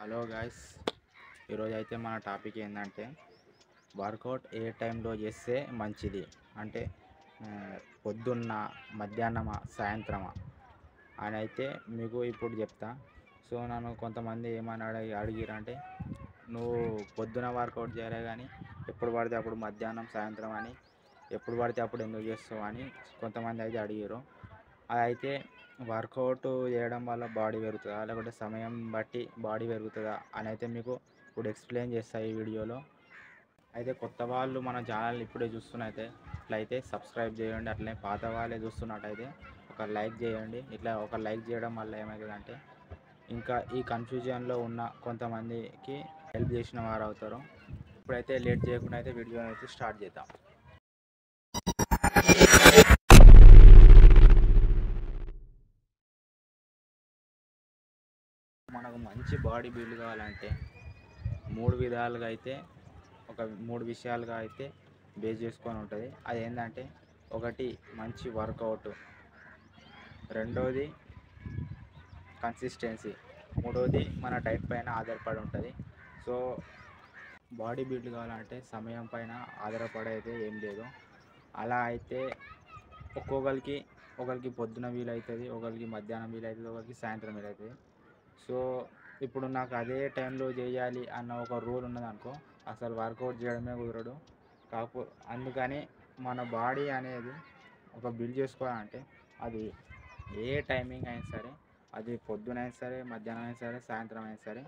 Hello guys, ఈరోజు అయితే మన టాపిక్ ఏంటంటే వర్కౌట్ ఏ టైంలో చేస్తే మంచిది అంటే పొద్దున్న, మధ్యాహ్నమా, సాయంత్రమా అని అయితే మీకు ఇప్పుడు చెప్తా. సో నన్ను కొంతమంది ఏమని అడిగిరంటే నువ్వు పొద్దున వర్కౌట్ చేయలే కానీ ఎప్పుడు పడితే అప్పుడు మధ్యాహ్నం, సాయంత్రం అని ఎప్పుడు పడితే అప్పుడు ఎందుకు చేస్తావు అని కొంతమంది అయితే అడిగారు. అదైతే వర్కౌట్ చేయడం వల్ల బాడీ పెరుగుతుందా లేకపోతే సమయం బట్టి బాడీ పెరుగుతుందా అని అయితే మీకు ఇప్పుడు ఎక్స్ప్లెయిన్ చేస్తా ఈ వీడియోలో. అయితే కొత్త వాళ్ళు మన ఛానల్ ఇప్పుడే చూస్తున్నట్టయితే ఇట్లయితే సబ్స్క్రైబ్ చేయండి. అట్లనే పాత వాళ్ళే చూస్తున్నట్టయితే ఒక లైక్ చేయండి. ఇట్లా ఒక లైక్ చేయడం వల్ల ఏమవుతుందంటే ఇంకా ఈ కన్ఫ్యూజన్లో ఉన్న కొంతమందికి హెల్ప్ చేసిన వారు అవుతారు. ఇప్పుడైతే లేట్ చేయకుండా అయితే వీడియో అయితే స్టార్ట్ చేద్దాం. మనకు మంచి బాడీ బిల్డ్ కావాలంటే మూడు విధాలుగా అయితే మూడు విషయాలుగా అయితే బేస్ చేసుకొని ఉంటుంది. అది ఏంటంటే ఒకటి మంచి వర్కౌట్, రెండోది కన్సిస్టెన్సీ, మూడోది మన డైట్ పైన ఆధారపడి ఉంటుంది. సో బాడీ బిల్డ్ కావాలంటే సమయం పైన ఆధారపడైతే ఏం లేదు. అలా అయితే ఒకరికి పొద్దున వీలవుతుంది, ఒకరికి మధ్యాహ్నం వీలవుతుంది, ఒకరికి సాయంత్రం వీలవుతుంది. సో ఇప్పుడు నాకు అదే టైంలో చేయాలి అన్న ఒక రూల్ ఉన్నదనుకో అసలు వర్కౌట్ చేయడమే కుదరదు. అందుకని మన బాడీ అనేది ఒక బిల్డ్ చేసుకోవాలంటే అది ఏ టైమింగ్ అయినా సరే, అది పొద్దునైనా సరే, మధ్యాహ్నం అయినా సరే, సాయంత్రం అయినా సరే,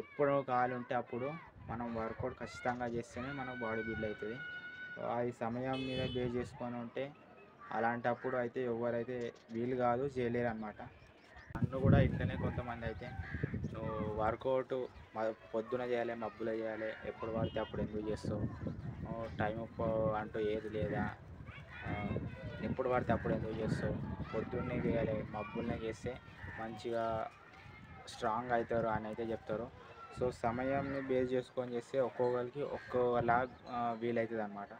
ఎప్పుడు కావాలి ఉంటే అప్పుడు మనం వర్కౌట్ ఖచ్చితంగా చేస్తేనే మనకు బాడీ బిల్డ్ అవుతుంది. అది సమయం మీద బేస్ చేసుకొని ఉంటే అలాంటప్పుడు అయితే ఎవరైతే వీలు కాదు, చేయలేరు అన్నమాట. నన్ను కూడా ఇట్లనే కొంతమంది అయితే నువ్వు వర్కౌట్ పొద్దున చేయాలి, మబ్బులో చేయాలి, ఎప్పుడు పడితే అప్పుడు ఎందుకు చేస్తావు, టైం అంటూ ఏది లేదా, ఎప్పుడు పడితే అప్పుడు ఎందుకు చేస్తావు, పొద్దున్నే చేయాలి, మబ్బులనే చేస్తే మంచిగా స్ట్రాంగ్ అవుతారు అని అయితే చెప్తారు. సో సమయాన్ని బేస్ చేసుకొని చేస్తే ఒక్కొక్కరికి ఒక్కోలా వీలవుతుంది అన్నమాట.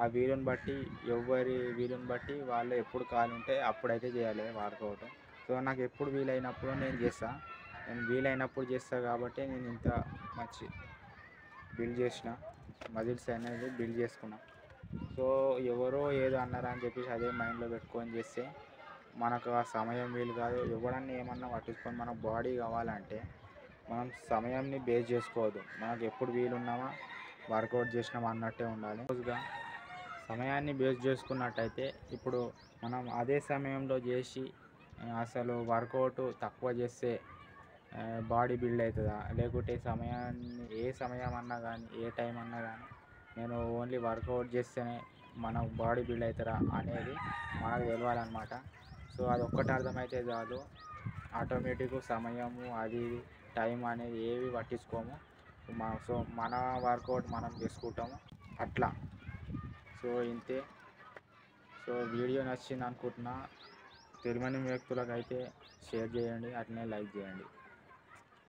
ఆ వీలుని బట్టి ఎవరి వీలుని బట్టి వాళ్ళు ఎప్పుడు కాలు ఉంటే అప్పుడైతే చేయాలి వర్కౌట్. సో నాకు ఎప్పుడు వీలైనప్పుడు నేను చేస్తాను. నేను వీలైనప్పుడు చేస్తాను కాబట్టి నేను ఇంత మంచి బిల్డ్ చేసిన మజిల్స్ అనేది బిల్డ్ చేసుకున్నా. సో ఎవరో ఏదో అన్నారా అని చెప్పేసి అదే మైండ్లో పెట్టుకొని చేస్తే మనకు ఆ సమయం వీలు కాదు. ఎవరన్నా ఏమన్నా పట్టించుకొని మన బాడీ కావాలంటే మనం సమయాన్ని బేస్ చేసుకోవద్దు. మనకు ఎప్పుడు వీలున్నామా వర్కౌట్ చేసినామా అన్నట్టే ఉండాలి. సమయాన్ని బేస్ చేసుకున్నట్టయితే ఇప్పుడు మనం అదే సమయంలో చేసి అసలు వర్కౌట్ తక్కువ చేస్తే బాడీ బిల్డ్ అవుతుందా, లేకుంటే ఏ సమయం అన్నా కానీ, ఏ టైం అన్నా కానీ నేను ఓన్లీ వర్కౌట్ చేస్తేనే మన బాడీ బిల్డ్ అవుతారా అనేది మనకు తెలియాలన్నమాట. సో అది ఒక్కటి అర్థమైతే చాలు, ఆటోమేటిక్ సమయము అది టైం అనేది ఏవి పట్టించుకోము. సో మన వర్కౌట్ మనం చేసుకుంటాము అట్లా. సో ఇంతే. సో వీడియో నచ్చింది అనుకుంటున్నా. తెలియని వ్యక్తులకు అయితే షేర్ చేయండి, అట్లనే లైక్ చేయండి.